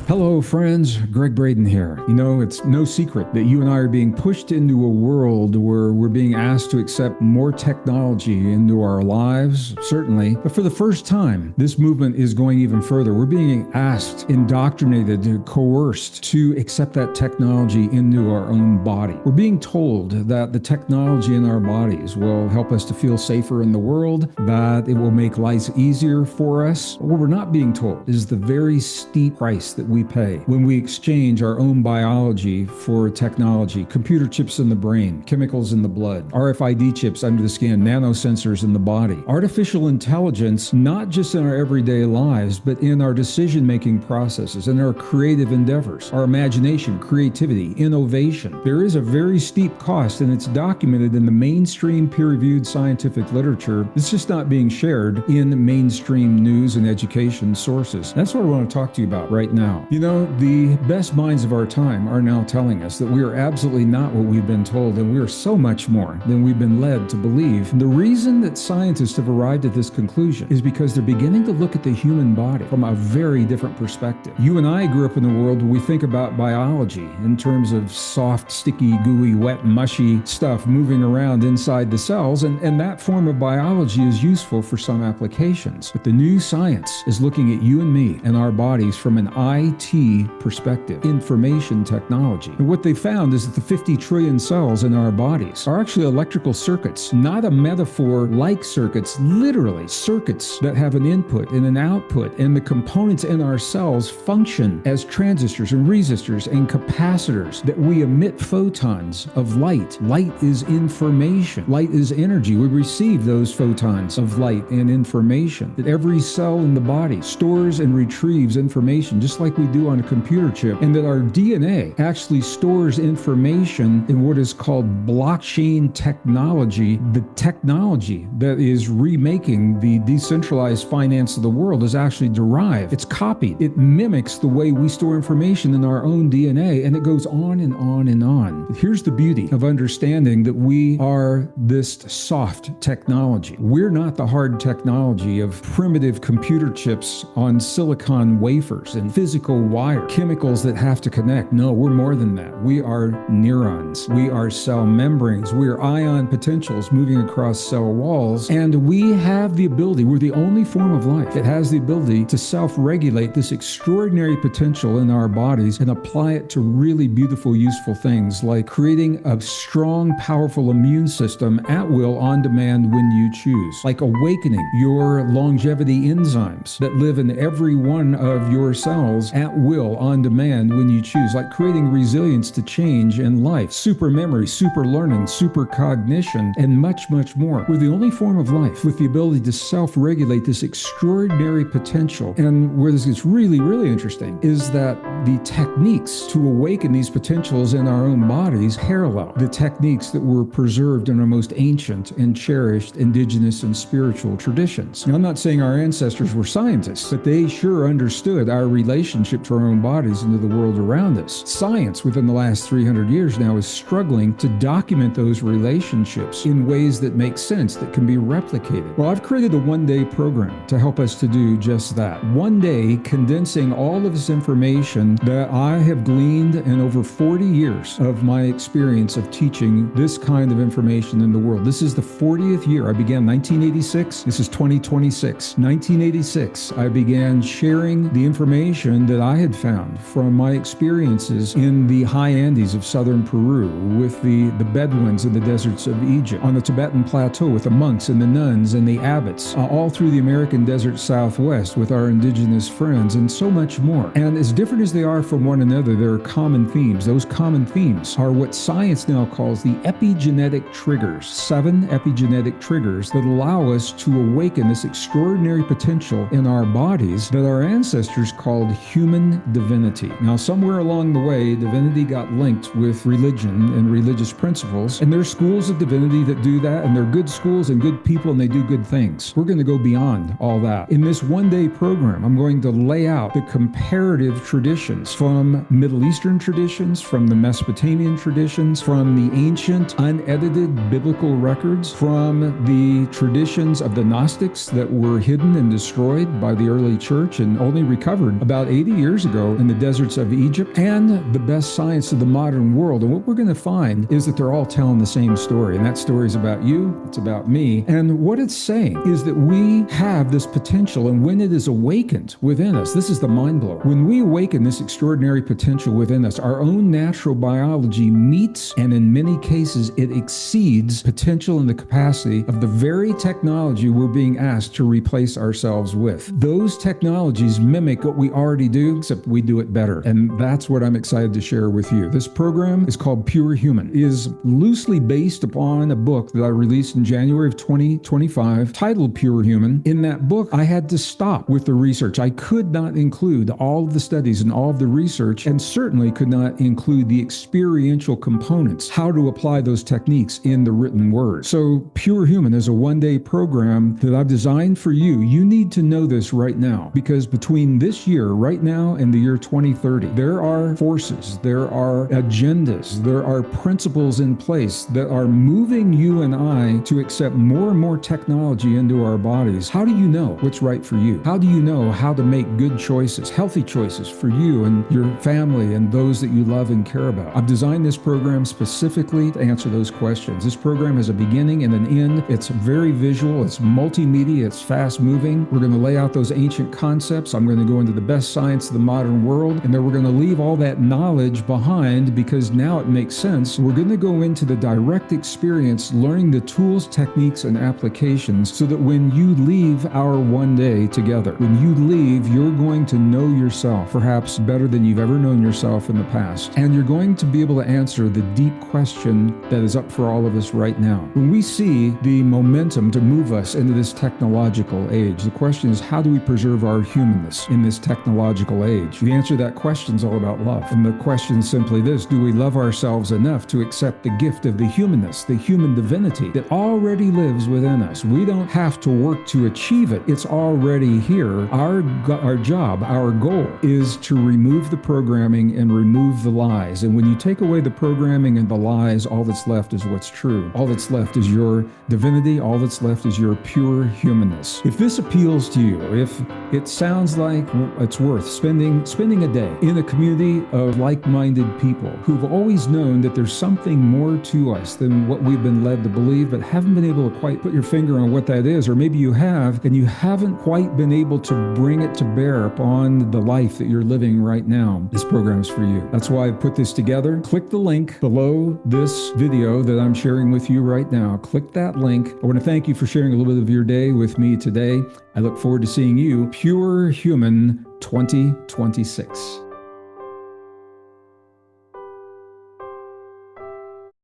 Hello, friends. Gregg Braden here. You know, it's no secret that you and I are being pushed into a world where we're being asked to accept more technology into our lives, certainly. But for the first time, this movement is going even further. We're being asked, indoctrinated, coerced to accept that technology into our own body. We're being told that the technology in our bodies will help us to feel safer in the world, that it will make life easier for us. What we're not being told is the very steep price that we pay when we exchange our own biology for technology, computer chips in the brain, chemicals in the blood, RFID chips under the skin, nanosensors in the body, artificial intelligence, not just in our everyday lives, but in our decision-making processes, in our creative endeavors, our imagination, creativity, innovation. There is a very steep cost, and it's documented in the mainstream peer-reviewed scientific literature. It's just not being shared in mainstream news and education sources. That's what I want to talk to you about right now. You know, the best minds of our time are now telling us that we are absolutely not what we've been told, and we are so much more than we've been led to believe. And the reason that scientists have arrived at this conclusion is because they're beginning to look at the human body from a very different perspective. You and I grew up in a world where we think about biology in terms of soft, sticky, gooey, wet, mushy stuff moving around inside the cells, and that form of biology is useful for some applications. But the new science is looking at you and me and our bodies from an IT perspective, information technology. And what they found is that the 50 trillion cells in our bodies are actually electrical circuits, not a metaphor like circuits, literally circuits that have an input and an output, and the components in our cells function as transistors and resistors and capacitors that we emit photons of light. Light is information. Light is energy. We receive those photons of light and information. That every cell in the body stores and retrieves information just like we do on a computer chip, and that our DNA actually stores information in what is called blockchain technology. The technology that is remaking the decentralized finance of the world is actually derived. It's copied. It mimics the way we store information in our own DNA, and it goes on and on and on. But here's the beauty of understanding that we are this soft technology. We're not the hard technology of primitive computer chips on silicon wafers and physical wire, chemicals that have to connect. No, we're more than that. We are neurons. We are cell membranes. We are ion potentials moving across cell walls. And we have the ability, we're the only form of life that has the ability to self-regulate this extraordinary potential in our bodies and apply it to really beautiful, useful things like creating a strong, powerful immune system at will, on demand, when you choose. Like awakening your longevity enzymes that live in every one of your cells at will, on demand, when you choose. Like creating resilience to change in life, super memory, super learning, super cognition, and much, much more. We're the only form of life with the ability to self-regulate this extraordinary potential. And where this gets really, really interesting is that the techniques to awaken these potentials in our own bodies parallel the techniques that were preserved in our most ancient and cherished indigenous and spiritual traditions. Now, I'm not saying our ancestors were scientists, but they sure understood our relationship to our own bodies and to the world around us. Science within the last 300 years now is struggling to document those relationships in ways that make sense, that can be replicated. Well, I've created a one-day program to help us to do just that. One day condensing all of this information that I have gleaned in over 40 years of my experience of teaching this kind of information in the world. This is the 40th year. I began 1986. This is 2026. 1986, I began sharing the information that I had found from my experiences in the high Andes of southern Peru, with the Bedouins in the deserts of Egypt, on the Tibetan plateau with the monks and the nuns and the abbots, all through the American desert Southwest with our indigenous friends, and so much more. And as different as they are from one another, there are common themes. Those common themes are what science now calls the epigenetic triggers. 7 epigenetic triggers that allow us to awaken this extraordinary potential in our bodies that our ancestors called human divinity. Now, somewhere along the way, divinity got linked with religion and religious principles, and there's schools of divinity that do that, and they're good schools and good people, and they do good things. We're going to go beyond all that. In this one-day program, I'm going to lay out the comparative traditions from Middle Eastern traditions, from the Mesopotamian traditions, from the ancient unedited biblical records, from the traditions of the Gnostics that were hidden and destroyed by the early church and only recovered about 80 few years ago in the deserts of Egypt and the best science of the modern world. And what we're going to find is that they're all telling the same story. And that story is about you, it's about me. And what it's saying is that we have this potential, and when it is awakened within us, this is the mind blower. When we awaken this extraordinary potential within us, our own natural biology meets, and in many cases, it exceeds potential and the capacity of the very technology we're being asked to replace ourselves with. Those technologies mimic what we already do, except we do it better. And that's what I'm excited to share with you. This program is called Pure Human. It is loosely based upon a book that I released in January of 2025 titled Pure Human. In that book, I had to stop with the research. I could not include all of the studies and all of the research, and certainly could not include the experiential components, how to apply those techniques in the written word. So Pure Human is a one-day program that I've designed for you. You need to know this right now, because between this year, right now, and the year 2030, there are forces, there are agendas, there are principles in place that are moving you and I to accept more and more technology into our bodies. How do you know what's right for you? How do you know how to make good choices, healthy choices for you and your family and those that you love and care about? I've designed this program specifically to answer those questions. This program has a beginning and an end. It's very visual, it's multimedia, it's fast moving. We're going to lay out those ancient concepts. I'm going to go into the best science of the modern world, and then we're going to leave all that knowledge behind because now it makes sense. We're going to go into the direct experience, learning the tools, techniques, and applications so that when you leave our one day together, when you leave, you're going to know yourself perhaps better than you've ever known yourself in the past. And you're going to be able to answer the deep question that is up for all of us right now. When we see the momentum to move us into this technological age, the question is, how do we preserve our humanness in this technological age? The answer to that question is all about love. And the question is simply this: do we love ourselves enough to accept the gift of the humanness, the human divinity that already lives within us? We don't have to work to achieve it. It's already here. Our job, our goal is to remove the programming and remove the lies. And when you take away the programming and the lies, all that's left is what's true. All that's left is your divinity. All that's left is your pure humanness. If this appeals to you, if it sounds like it's worth spending a day in a community of like-minded people who've always known that there's something more to us than what we've been led to believe, but haven't been able to quite put your finger on what that is, or maybe you have, and you haven't quite been able to bring it to bear upon the life that you're living right now, this program is for you. That's why I put this together. Click the link below this video that I'm sharing with you right now. Click that link. I want to thank you for sharing a little bit of your day with me today. I look forward to seeing you, Pure Human 2026.